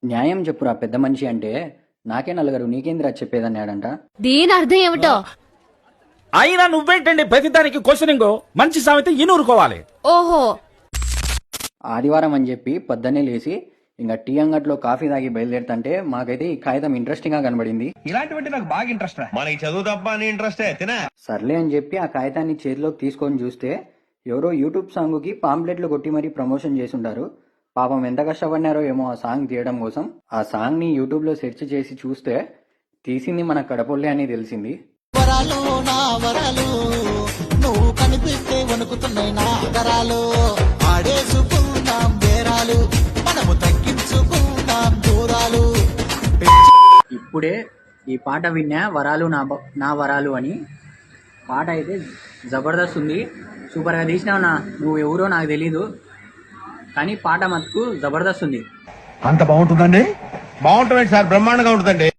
న్యాయం చెప్పురా పెద్ద మనిషి అంటే నాకే నలుగురు నీకేందిరా చెప్పేదన్నాడంట. దీని అర్థం ఏమిటో? అయినా నువ్వేంటండి ప్రతిదానికి క్వశ్చనింగ్? మంచి సామెత ఈనూరుకోవాలి. ఓహో, ఆదివారం అని చెప్పి పొద్దున్నే లేచి ఇంకా టీ అంగట్లో కాఫీ తాగి బయలుదేరుతుంటే మాకైతే ఈ కాగితం ఇంట్రెస్టింగ్ గా కనబడింది. ఇలాంటివంటే నాకు బాగా ఇంట్రెస్ట్. మనకి చదువు తప్ప అని ఇంట్రెస్టే తినా. సర్లే అని చెప్పి ఆ కాగితాన్ని చేతిలోకి తీసుకొని చూస్తే ఎవరో యూట్యూబ్ సాంగ్ కి పాంప్లెట్లు కొట్టి మరీ ప్రమోషన్ చేసుంటారు. పాపం ఎంత కష్టపడినారో ఏమో ఆ సాంగ్ తీయడం కోసం. ఆ సాంగ్ ని యూట్యూబ్ లో సెర్చ్ చేసి చూస్తే తీసింది మన కడపొల్లే అని తెలిసింది. వరాలు నా వరాలు నువ్వు కనిపిస్తే వణుకుతున్నాయి నా గరాలు ఆడేసుకుందాం బేరాలు మనము తగ్గించుకుందాం దూరాలు. ఇప్పుడే ఈ పాట విన్నా వరాలు నా వరాలు అని. పాట అయితే జబర్దస్త్ ఉంది, సూపర్గా తీసినావు నా. నువ్వు ఎవరో నాకు తెలీదు కానీ పాట మటుకు జబర్దస్త్ ఉంది. అంత బాగుంటుందండి? బాగుంటుంది సార్, బ్రహ్మాండంగా ఉంటుందండి.